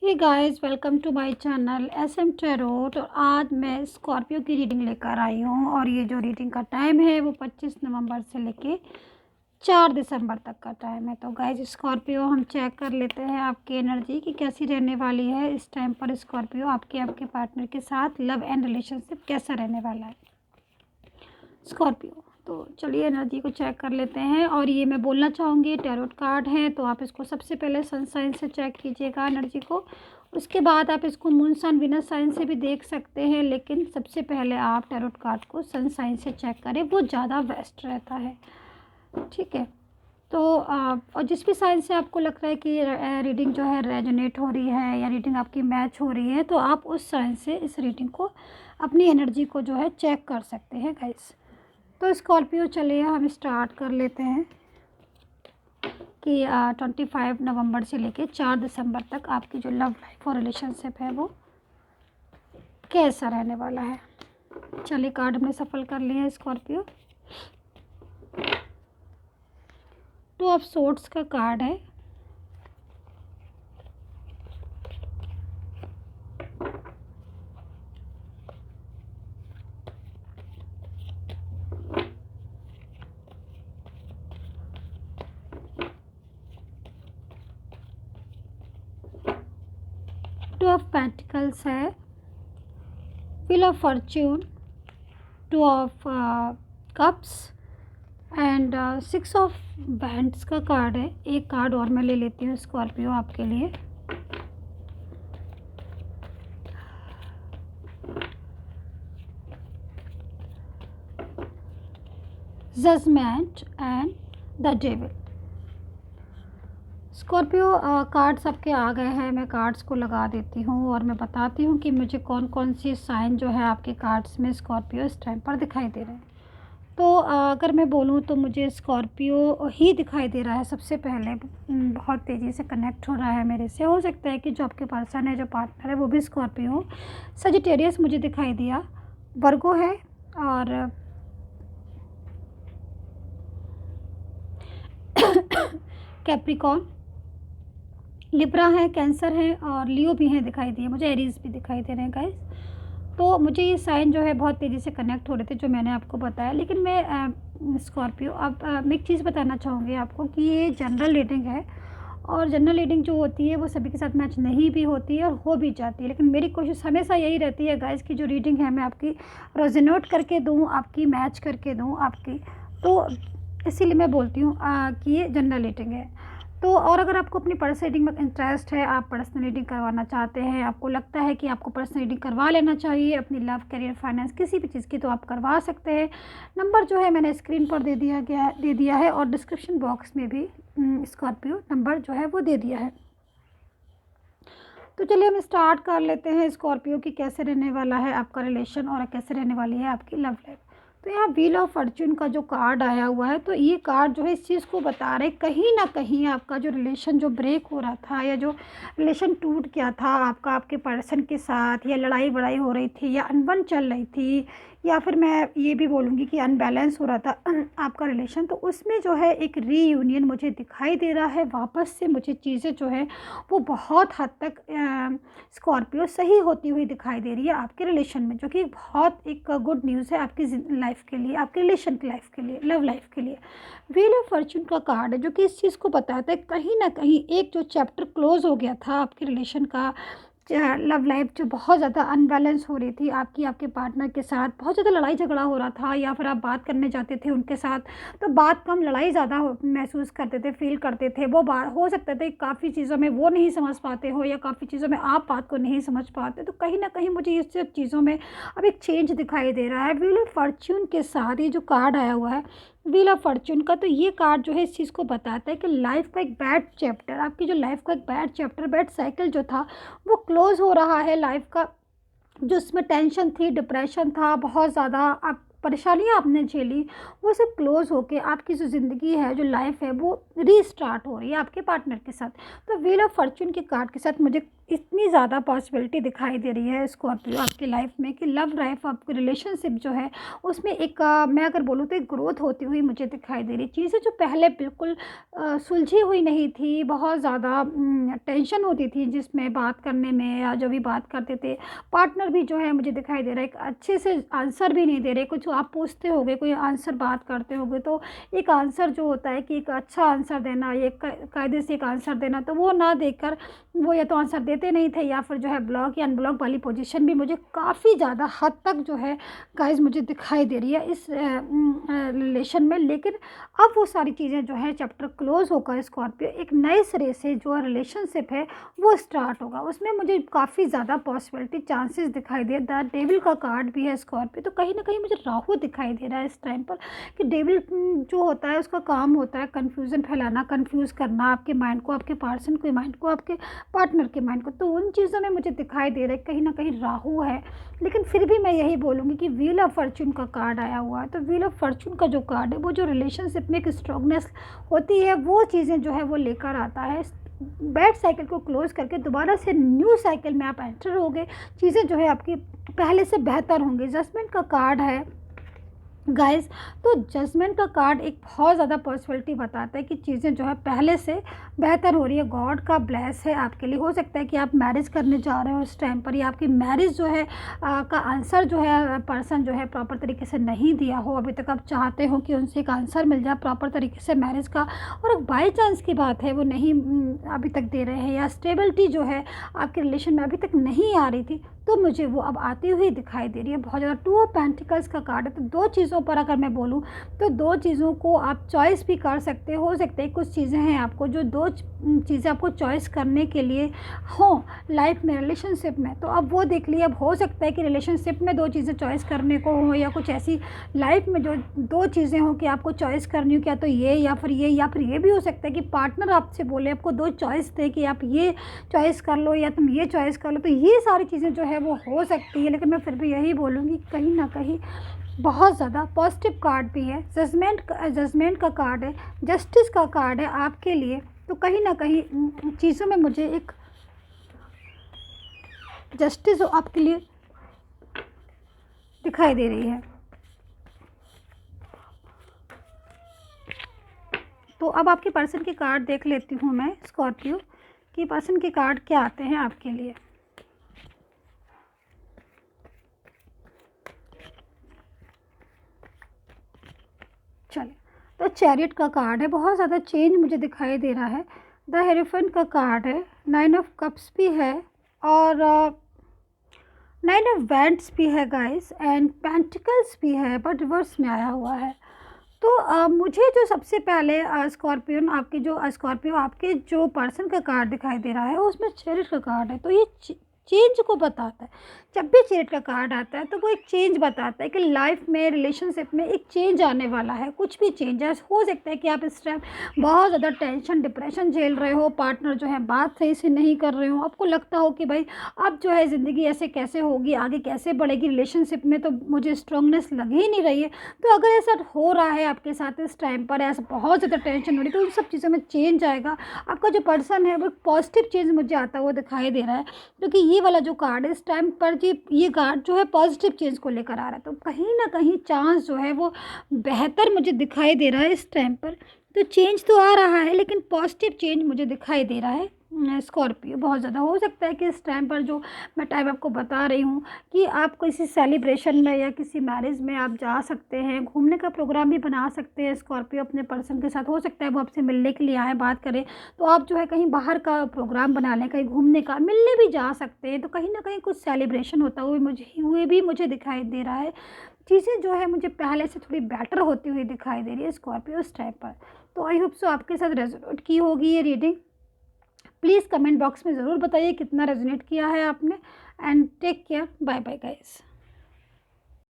Hey guys, welcome to my channel S M tarot. और आज मैं स्कॉर्पियो की रीडिंग लेकर आई हूँ और ये जो रीडिंग का टाइम है वो 25 नवंबर से लेके 4 दिसंबर तक का टाइम है। तो गाइस, स्कॉर्पियो हम चेक कर लेते हैं आपकी एनर्जी की कैसी रहने वाली है इस टाइम पर। स्कॉर्पियो आपके पार्टनर के साथ लव एंड रिलेशनशिप कैसा रहने वाला है स्कॉर्पियो। तो चलिए एनर्जी को चेक कर लेते हैं। और ये मैं बोलना चाहूँगी, टैरोट कार्ड है तो आप इसको सबसे पहले सन साइन से चेक कीजिएगा एनर्जी को। उसके बाद आप इसको मून सन वीनस साइन से भी देख सकते हैं, लेकिन सबसे पहले आप टैरोट कार्ड को सन साइन से चेक करें, वो ज़्यादा बेस्ट रहता है। ठीक है, तो और जिस भी साइन से आपको लग रहा है कि रीडिंग जो है रेजोनेट हो रही है या रीडिंग आपकी मैच हो रही है, तो आप उस साइन से इस रीडिंग को, अपनी एनर्जी को जो है चेक कर सकते हैं गाइस। तो स्कॉर्पियो चलिए हम स्टार्ट कर लेते हैं कि 25 नवंबर से लेके 4 दिसंबर तक आपकी जो लव लाइफ और रिलेशनशिप है वो कैसा रहने वाला है। चलिए कार्ड हमने सफल कर लिया है स्कॉर्पियो। टू ऑफ सोर्ड्स का कार्ड है। टू ऑफ पेंटिकल्स है। Wheel of Fortune, two of cups and 6 of bands का कार्ड है। एक कार्ड और मैं ले लेती हूँ स्कॉर्पियो आपके लिए। Judgement and the devil. Scorpio cards आपके आ गए हैं। मैं कार्ड्स को लगा देती हूँ और मैं बताती हूँ कि मुझे कौन कौन सी साइन जो है आपके कार्ड्स में स्कॉर्पियो इस टाइम पर दिखाई दे रहे हैं। तो अगर मैं बोलूँ तो मुझे स्कॉर्पियो ही दिखाई दे रहा है सबसे पहले। बहुत तेज़ी से कनेक्ट हो रहा है मेरे से। हो सकता है कि जो आपके पर्सन है, जो पार्टनर है, वो भी स्कॉर्पियो हो। सजिटेरियस मुझे दिखाई दिया, वर्गो है और कैप्रिकॉन, लिब्रा है, कैंसर है और लियो भी हैं दिखाई दिए मुझे। एरीज भी दिखाई दे रहे हैं गाइस। तो मुझे ये साइन जो है बहुत तेज़ी से कनेक्ट हो रहे थे जो मैंने आपको बताया। लेकिन मैं स्कॉर्पियो अब मैं एक चीज़ बताना चाहूँगी आपको कि ये जनरल रीडिंग है और जनरल रीडिंग जो होती है वो सभी के साथ मैच नहीं भी होती है और हो भी जाती है। लेकिन मेरी कोशिश हमेशा यही रहती है गाइस की जो रीडिंग है मैं आपकी रेजोनेट करके दूँ, आपकी मैच करके दूँ आपकी। तो इसीलिए मैं बोलती हूँ कि ये जनरल रीडिंग है। तो और अगर आपको अपनी पर्सनल रीडिंग में इंटरेस्ट है, आप पर्सनल रीडिंग करवाना चाहते हैं, आपको लगता है कि आपको पर्सनल रीडिंग करवा लेना चाहिए अपनी लव, करियर, फाइनेंस, किसी भी चीज़ की, तो आप करवा सकते हैं। नंबर जो है मैंने स्क्रीन पर दे दिया है और डिस्क्रिप्शन बॉक्स में भी स्कॉर्पियो नंबर जो है वो दे दिया है। तो चलिए हम स्टार्ट कर लेते हैं स्कॉर्पियो की कैसे रहने वाला है आपका रिलेशन और कैसे रहने वाली है आपकी लव लाइफ। तो यहाँ व्हील ऑफ फॉर्च्यून का जो कार्ड आया हुआ है, तो ये कार्ड जो है इस चीज़ को बता रहे कहीं ना कहीं आपका जो रिलेशन जो ब्रेक हो रहा था या जो रिलेशन टूट गया था आपका आपके पर्सन के साथ, या लड़ाई बड़ाई हो रही थी या अनबन चल रही थी, या फिर मैं ये भी बोलूँगी कि अनबैलेंस हो रहा था आपका रिलेशन, तो उसमें जो है एक रीयूनियन मुझे दिखाई दे रहा है। वापस से मुझे चीज़ें जो है वो बहुत हद तक स्कॉर्पियो सही होती हुई दिखाई दे रही है आपके रिलेशन में, जो कि बहुत एक गुड न्यूज़ है आपकी लाइफ के लिए, आपके रिलेशन की लाइफ के लिए, लव लाइफ के लिए। व्हील ऑफ फॉर्च्यून का कार्ड है जो कि इस चीज़ को बताता है कहीं ना कहीं एक जो चैप्टर क्लोज हो गया था आपके रिलेशन का, लव लाइफ जो बहुत ज़्यादा अनबैलेंस हो रही थी आपकी आपके पार्टनर के साथ, बहुत ज़्यादा लड़ाई झगड़ा हो रहा था, या फिर आप बात करने जाते थे उनके साथ तो बात कम लड़ाई ज़्यादा महसूस करते थे, फील करते थे। वो बात हो सकता था काफ़ी चीज़ों में वो नहीं समझ पाते हो या काफ़ी चीज़ों में आप बात को नहीं समझ पाते, तो कहीं ना कहीं मुझे इस सब चीज़ों में अब एक चेंज दिखाई दे रहा है। व्हील ऑफ फॉर्च्यून के साथ ये जो कार्ड आया हुआ है व्हील ऑफ फॉर्च्यून का, तो ये कार्ड जो है इस चीज़ को बताता है कि लाइफ का एक बैड चैप्टर, आपकी जो लाइफ का एक बैड चैप्टर, बैड साइकिल जो था वो क्लोज हो रहा है लाइफ का। जो उसमें टेंशन थी, डिप्रेशन था बहुत ज़्यादा, अब परेशानियाँ आपने झेली वो सब क्लोज़ होके आपकी जो ज़िंदगी है, जो लाइफ़ है, वो रीस्टार्ट हो रही है आपके पार्टनर के साथ। तो व्हील ऑफ फॉर्च्यून के कार्ड के साथ मुझे इतनी ज़्यादा पॉसिबिलिटी दिखाई दे रही है स्कॉर्पियो आपकी लाइफ़ में कि लव लाइफ़, आपकी रिलेशनशिप जो है उसमें एक मैं अगर बोलूँ तो एक ग्रोथ होती हुई मुझे दिखाई दे रही है। चीज़ें जो पहले बिल्कुल सुलझी हुई नहीं थी, बहुत ज़्यादा टेंशन होती थी जिसमें बात करने में या जो भी बात करते थे, पार्टनर भी जो है मुझे दिखाई दे रहा है एक अच्छे से आंसर भी नहीं दे रहे। कुछ आप पूछते होगे, कोई आंसर बात करते होगे, तो एक आंसर जो होता है कि एक अच्छा आंसर देना, ये कायदे से एक आंसर देना, तो वो ना देकर वो या तो आंसर देते नहीं थे या फिर जो है ब्लॉक या अनब्लॉक वाली पोजीशन भी मुझे काफ़ी ज़्यादा हद तक जो है गाइस मुझे दिखाई दे रही है इस रिलेशन में। लेकिन अब वो सारी चीज़ें जो है चैप्टर क्लोज होकर स्कॉर्पियो एक नए सिरे से जो रिलेशनशिप है वो स्टार्ट होगा। उसमें मुझे काफ़ी ज़्यादा पॉसिबिलिटी चांसेस दिखाई दे। द डेविल का कार्ड भी है स्कॉर्पियो, तो कहीं ना कहीं मुझे राहु दिखाई दे रहा है इस टाइम पर कि डेविल जो होता है उसका काम होता है कन्फ्यूज़न फैलाना, कन्फ्यूज़ करना आपके माइंड को, आपके पर्सन के माइंड को, आपके पार्टनर के माइंड को। तो उन चीज़ों में मुझे दिखाई दे रहा है कहीं ना कहीं राहु है। लेकिन फिर भी मैं यही बोलूँगी कि व्हील ऑफ फॉर्च्यून का कार्ड आया हुआ है, तो व्हील ऑफ फॉर्च्यून का जो कार्ड है वो जो रिलेशनशिप में एक स्ट्रॉन्गनेस होती है वो चीज़ें जो है वो लेकर आता है। बैड साइकिल को क्लोज करके दोबारा से न्यू साइकिल में आप एंटर होगे, चीज़ें जो है आपकी पहले से बेहतर होंगी। जजमेंट का कार्ड है गाइस, तो जजमेंट का कार्ड एक बहुत ज़्यादा पॉसिबिलिटी बताता है कि चीज़ें जो है पहले से बेहतर हो रही है। गॉड का ब्लेस है आपके लिए। हो सकता है कि आप मैरिज करने जा रहे हो इस टाइम पर, या आपकी मैरिज जो है का आंसर जो है पर्सन जो है प्रॉपर तरीके से नहीं दिया हो अभी तक, आप चाहते हो कि उनसे एक आंसर मिल जाए प्रॉपर तरीके से मैरिज का, और बाई चांस की बात है वो नहीं अभी तक दे रहे हैं, या स्टेबिलिटी जो है आपके रिलेशन में अभी तक नहीं आ रही थी, तो मुझे वो अब आती हुई दिखाई दे रही है बहुत ज़्यादा। टू ऑफ पेंटिकल्स का कार्ड है, तो दो चीज़ों पर अगर मैं बोलूँ तो दो चीज़ों को आप चॉइस भी कर सकते हो सकता है कुछ चीज़ें हैं आपको जो दो चीज़ें आपको चॉइस करने के लिए हो लाइफ में, रिलेशनशिप में, तो अब वो देख लिया। अब हो सकता है कि रिलेशनशिप में दो चीज़ें चॉइस करने को हो, या कुछ ऐसी लाइफ में जो दो चीज़ें हो कि आपको चॉइस करनी हो, क्या तो ये या फिर ये, या फिर ये भी हो सकता है कि पार्टनर आपसे बोले, आपको दो चॉइस दे कि आप ये चॉइस कर लो या तुम ये चॉइस कर लो, तो ये सारी चीज़ें जो है वो हो सकती है। लेकिन मैं फिर भी यही बोलूँगी कहीं ना कहीं बहुत ज़्यादा पॉजिटिव कार्ड भी है। जजमेंट का कार्ड है, जस्टिस का कार्ड है आपके लिए, तो कहीं ना कहीं चीज़ों में मुझे एक जस्टिस आपके लिए दिखाई दे रही है। तो अब आपके पर्सन के कार्ड देख लेती हूँ मैं स्कॉर्पियो कि पर्सन के कार्ड क्या आते हैं आपके लिए। चलिए, तो चैरियट का कार्ड है, बहुत ज़्यादा चेंज मुझे दिखाई दे रहा है। द हेरोफेंट का कार्ड है, नाइन ऑफ कप्स भी है, और नाइन ऑफ वैंड्स भी है गाइस, एंड पेंटिकल्स भी है बट रिवर्स में आया हुआ है। तो मुझे जो सबसे पहले स्कॉर्पियन आपके जो स्कॉर्पियो आपके जो पर्सन का कार्ड दिखाई दे रहा है उसमें चैरियट का कार्ड है, तो ये चेंज को बताता है। जब भी चैरियट का कार्ड आता है तो वो एक चेंज बताता है कि लाइफ में, रिलेशनशिप में एक चेंज आने वाला है। कुछ भी चेंजेस हो सकता है कि आप इस टाइम बहुत ज़्यादा टेंशन, डिप्रेशन झेल रहे हो, पार्टनर जो है बात सही से नहीं कर रहे हो, आपको लगता हो कि भाई अब जो है ज़िंदगी ऐसे कैसे होगी, आगे कैसे बढ़ेगी रिलेशनशिप में, तो मुझे स्ट्रांगनेस लग ही नहीं रही है। तो अगर ऐसा हो रहा है आपके साथ इस टाइम पर, ऐसा बहुत ज़्यादा टेंशन हो रही है, तो उन सब चीज़ों में चेंज आएगा। आपका जो पर्सन है वो पॉजिटिव चेंज मुझे आता हुआ दिखाई दे रहा है, क्योंकि ये वाला जो कार्ड है इस टाइम पर ये कार्ड जो है पॉजिटिव चेंज को लेकर आ रहा है। तो कहीं ना कहीं चांस जो है वो बेहतर मुझे दिखाई दे रहा है इस टाइम पर। तो चेंज तो आ रहा है लेकिन पॉजिटिव चेंज मुझे दिखाई दे रहा है स्कॉर्पियो। बहुत ज़्यादा हो सकता है कि इस टाइम पर जो मैं टाइम आपको बता रही हूँ कि आप किसी सेलिब्रेशन में या किसी मैरिज में आप जा सकते हैं, घूमने का प्रोग्राम भी बना सकते हैं स्कॉर्पियो अपने पर्सन के साथ। हो सकता है वो आपसे मिलने के लिए आए, बात करें, तो आप जो है कहीं बाहर का प्रोग्राम बना लें, कहीं घूमने का, मिलने भी जा सकते हैं। तो कहीं ना कहीं कुछ सेलिब्रेशन होता हुए भी मुझे दिखाई दे रहा है। चीज़ें जो है मुझे पहले से थोड़ी बेटर होती हुई दिखाई दे रही है स्कॉर्पियो इस टाइम पर। तो आई होप सो आपके साथ रेजोनेट की होगी ये रीडिंग। प्लीज़ कमेंट बॉक्स में ज़रूर बताइए कितना रेजोनेट किया है आपने, and take care, bye bye guys.